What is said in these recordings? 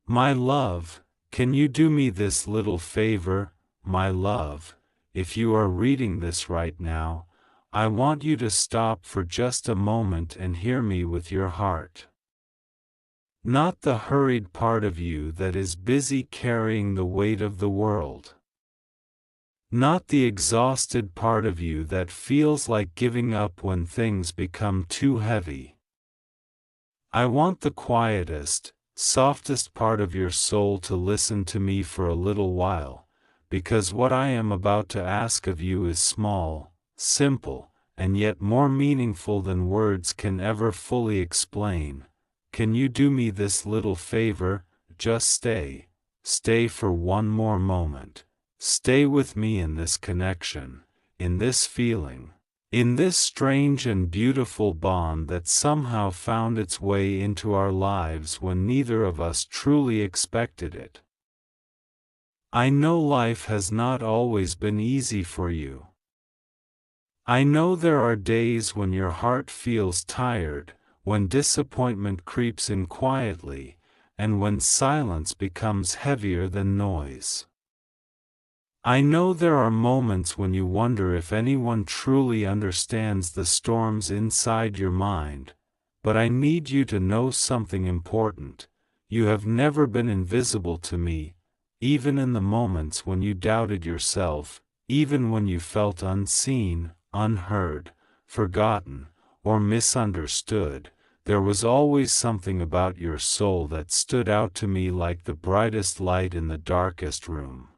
My love, can you do me this little favor? My love, if you are reading this right now, I want you to stop for just a moment and hear me with your heart. Not the hurried part of you that is busy carrying the weight of the world. Not the exhausted part of you that feels like giving up when things become too heavy. I want the quietest, softest part of your soul to listen to me for a little while, because what I am about to ask of you is small, simple, and yet more meaningful than words can ever fully explain. Can you do me this little favor? Just stay. Stay for one more moment. Stay with me in this connection, in this feeling, in this strange and beautiful bond that somehow found its way into our lives when neither of us truly expected it. I know life has not always been easy for you. I know there are days when your heart feels tired, when disappointment creeps in quietly, and when silence becomes heavier than noise. I know there are moments when you wonder if anyone truly understands the storms inside your mind, but I need you to know something important. You have never been invisible to me, even in the moments when you doubted yourself, even when you felt unseen, unheard, forgotten, or misunderstood. There was always something about your soul that stood out to me like the brightest light in the darkest room.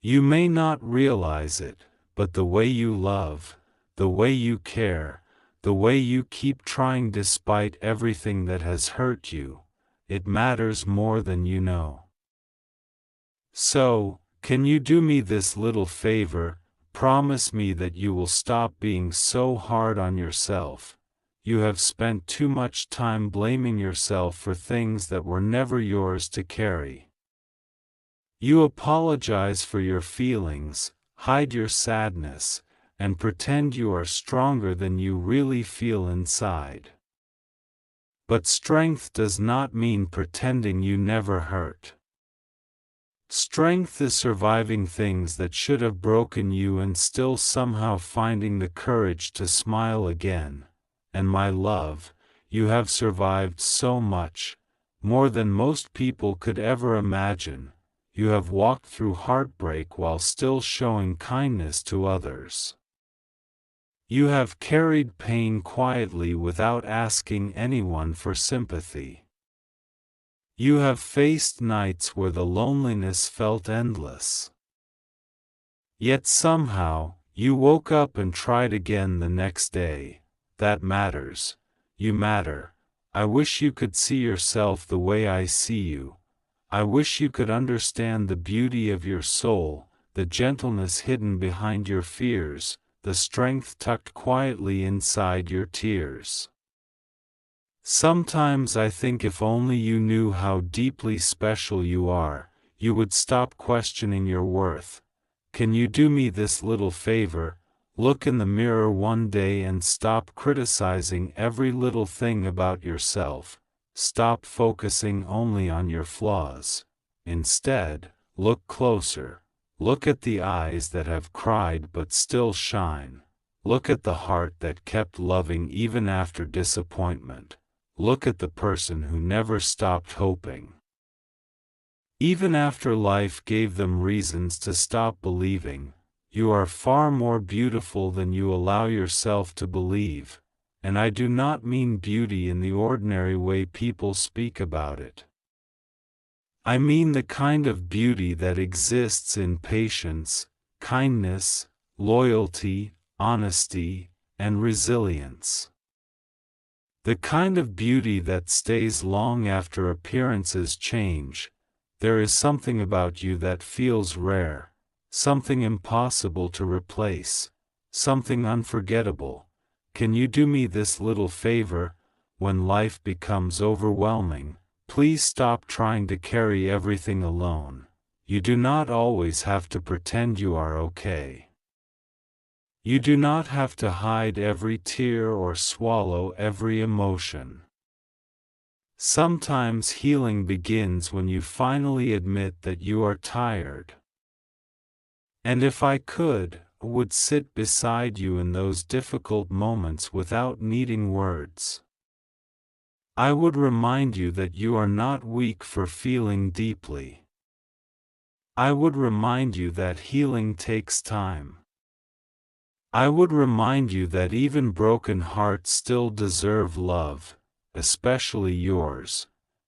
You may not realize it, but the way you love, the way you care, the way you keep trying despite everything that has hurt you, it matters more than you know. So, can you do me this little favor? Promise me that you will stop being so hard on yourself. You have spent too much time blaming yourself for things that were never yours to carry. You apologize for your feelings, hide your sadness, and pretend you are stronger than you really feel inside. But strength does not mean pretending you never hurt. Strength is surviving things that should have broken you and still somehow finding the courage to smile again. And my love, you have survived so much, more than most people could ever imagine. You have walked through heartbreak while still showing kindness to others. You have carried pain quietly without asking anyone for sympathy. You have faced nights where the loneliness felt endless. Yet somehow, you woke up and tried again the next day. That matters. You matter. I wish you could see yourself the way I see you. I wish you could understand the beauty of your soul, the gentleness hidden behind your fears, the strength tucked quietly inside your tears. Sometimes I think if only you knew how deeply special you are, you would stop questioning your worth. Can you do me this little favor? Look in the mirror one day and stop criticizing every little thing about yourself. Stop focusing only on your flaws. Instead, look closer. Look at the eyes that have cried but still shine. Look at the heart that kept loving even after disappointment. Look at the person who never stopped hoping. Even after life gave them reasons to stop believing, you are far more beautiful than you allow yourself to believe. And I do not mean beauty in the ordinary way people speak about it. I mean the kind of beauty that exists in patience, kindness, loyalty, honesty, and resilience. The kind of beauty that stays long after appearances change. There is something about you that feels rare, something impossible to replace, something unforgettable. Can you do me this little favor? When life becomes overwhelming, please stop trying to carry everything alone. You do not always have to pretend you are okay. You do not have to hide every tear or swallow every emotion. Sometimes healing begins when you finally admit that you are tired. And if I could, I would sit beside you in those difficult moments without needing words. I would remind you that you are not weak for feeling deeply. I would remind you that healing takes time. I would remind you that even broken hearts still deserve love, especially yours,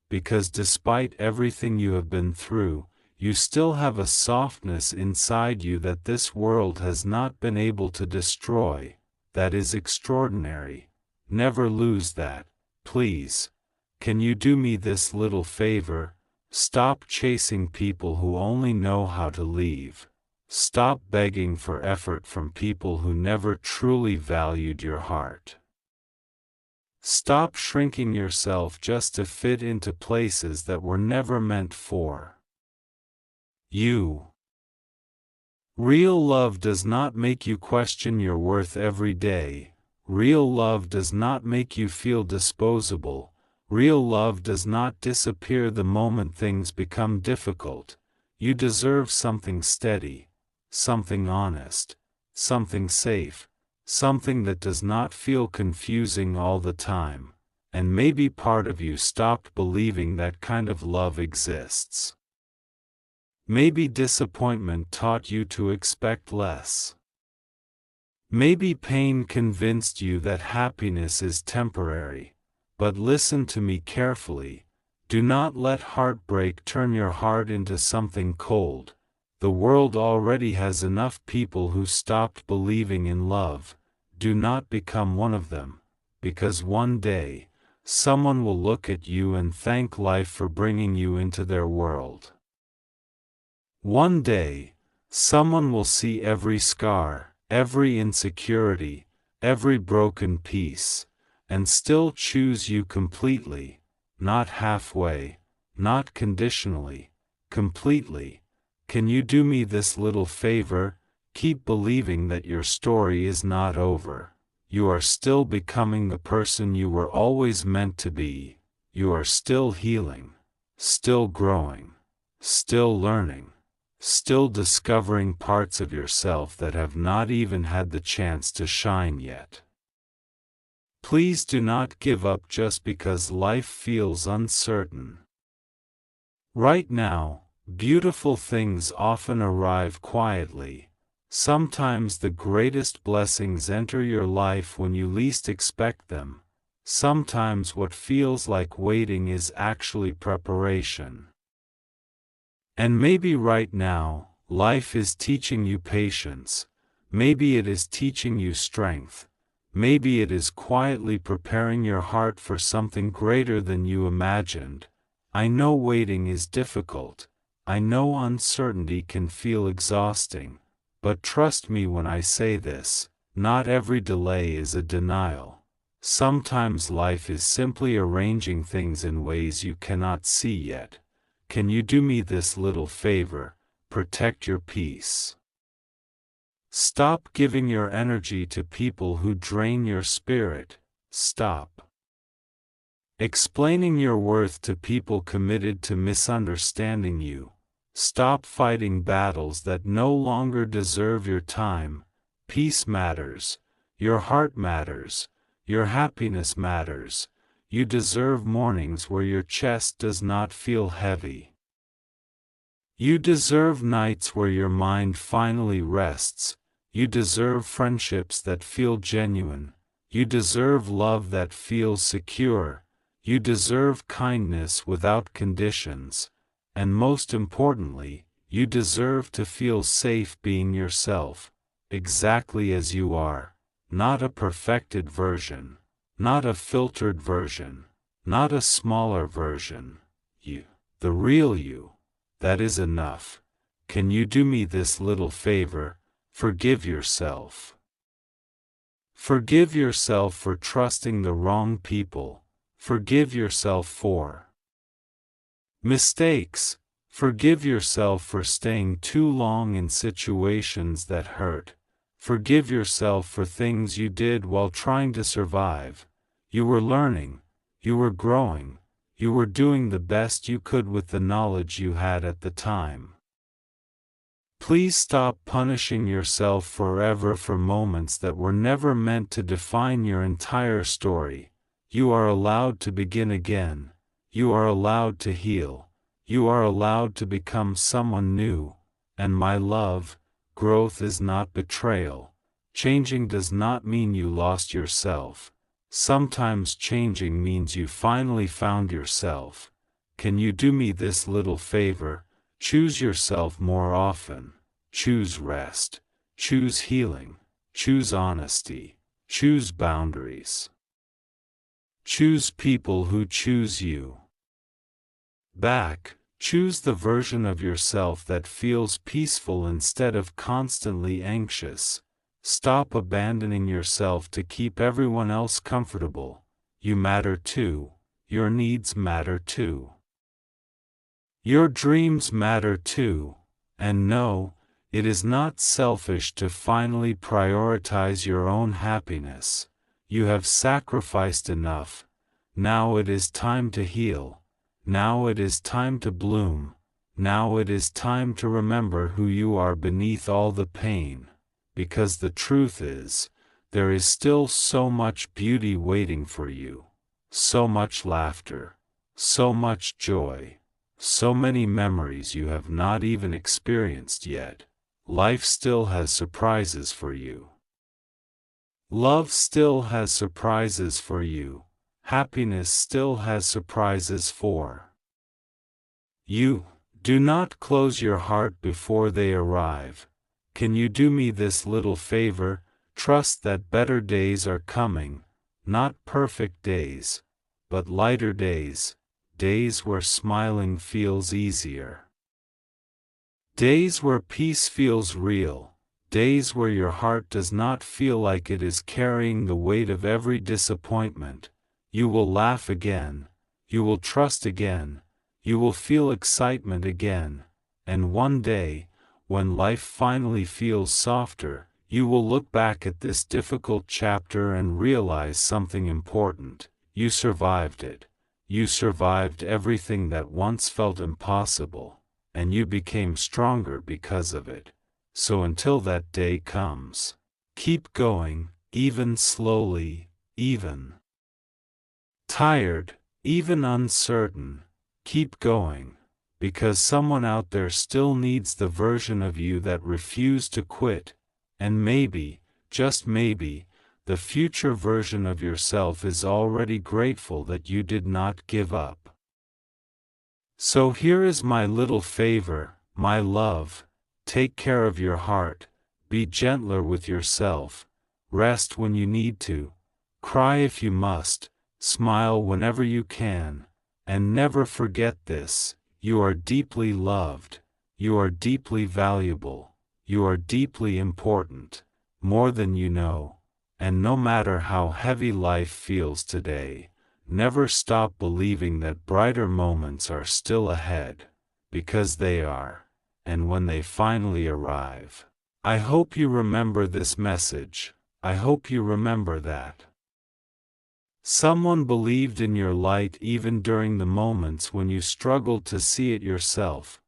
because despite everything you have been through, you still have a softness inside you that this world has not been able to destroy. That is extraordinary. Never lose that, please. Can you do me this little favor? Stop chasing people who only know how to leave. Stop begging for effort from people who never truly valued your heart. Stop shrinking yourself just to fit into places that were never meant for you. Real love does not make you question your worth every day. Real love does not make you feel disposable. Real love does not disappear the moment things become difficult. You deserve something steady, something honest, something safe, something that does not feel confusing all the time. And maybe part of you stopped believing that kind of love exists. Maybe disappointment taught you to expect less. Maybe pain convinced you that happiness is temporary. But listen to me carefully. Do not let heartbreak turn your heart into something cold. The world already has enough people who stopped believing in love. Do not become one of them, because one day, someone will look at you and thank life for bringing you into their world. One day, someone will see every scar, every insecurity, every broken piece, and still choose you completely, not halfway, not conditionally, completely. Can you do me this little favor? Keep believing that your story is not over. You are still becoming the person you were always meant to be. You are still healing, still growing, still learning, still discovering parts of yourself that have not even had the chance to shine yet. Please do not give up just because life feels uncertain. Right now, beautiful things often arrive quietly. Sometimes the greatest blessings enter your life when you least expect them. Sometimes what feels like waiting is actually preparation. And maybe right now, life is teaching you patience. Maybe it is teaching you strength. Maybe it is quietly preparing your heart for something greater than you imagined. I know waiting is difficult. I know uncertainty can feel exhausting. But trust me when I say this, not every delay is a denial. Sometimes life is simply arranging things in ways you cannot see yet. Can you do me this little favor? Protect your peace. Stop giving your energy to people who drain your spirit. Stop explaining your worth to people committed to misunderstanding you. Stop fighting battles that no longer deserve your time. Peace matters. Your heart matters. Your happiness matters. You deserve mornings where your chest does not feel heavy. You deserve nights where your mind finally rests. You deserve friendships that feel genuine. You deserve love that feels secure. You deserve kindness without conditions. And most importantly, you deserve to feel safe being yourself, exactly as you are, not a perfected version, not a filtered version, not a smaller version. You, the real you. That is enough. Can you do me this little favor? Forgive yourself. Forgive yourself for trusting the wrong people. Forgive yourself for mistakes. Forgive yourself for staying too long in situations that hurt. Forgive yourself for things you did while trying to survive. You were learning. You were growing. You were doing the best you could with the knowledge you had at the time. Please stop punishing yourself forever for moments that were never meant to define your entire story. You are allowed to begin again. You are allowed to heal. You are allowed to become someone new. And my love, growth is not betrayal. Changing does not mean you lost yourself. Sometimes changing means you finally found yourself. Can you do me this little favor? Choose yourself more often. Choose rest. Choose healing. Choose honesty. Choose boundaries. Choose people who choose you back. Choose the version of yourself that feels peaceful instead of constantly anxious. Stop abandoning yourself to keep everyone else comfortable. You matter too. Your needs matter too. Your dreams matter too. And no, it is not selfish to finally prioritize your own happiness. You have sacrificed enough. Now it is time to heal. Now it is time to bloom. Now it is time to remember who you are beneath all the pain. Because the truth is, there is still so much beauty waiting for you. So much laughter. So much joy. So many memories you have not even experienced yet. Life still has surprises for you. Love still has surprises for you. Happiness still has surprises for you. Do not close your heart before they arrive. Can you do me this little favor? Trust that better days are coming. Not perfect days, but lighter days. Days where smiling feels easier. Days where peace feels real. Days where your heart does not feel like it is carrying the weight of every disappointment. You will laugh again. You will trust again. You will feel excitement again. And one day, when life finally feels softer, you will look back at this difficult chapter and realize something important. You survived it. You survived everything that once felt impossible, and you became stronger because of it. So until that day comes, keep going, even slowly, even tired, even uncertain. Keep going, because someone out there still needs the version of you that refused to quit, and maybe, just maybe, the future version of yourself is already grateful that you did not give up. So here is my little favor, my love. Take care of your heart, be gentler with yourself, rest when you need to, cry if you must, smile whenever you can, and never forget this: you are deeply loved, you are deeply valuable, you are deeply important, more than you know. And no matter how heavy life feels today, never stop believing that brighter moments are still ahead, because they are. And when they finally arrive, I hope you remember this message. I hope you remember that someone believed in your light even during the moments when you struggled to see it yourself.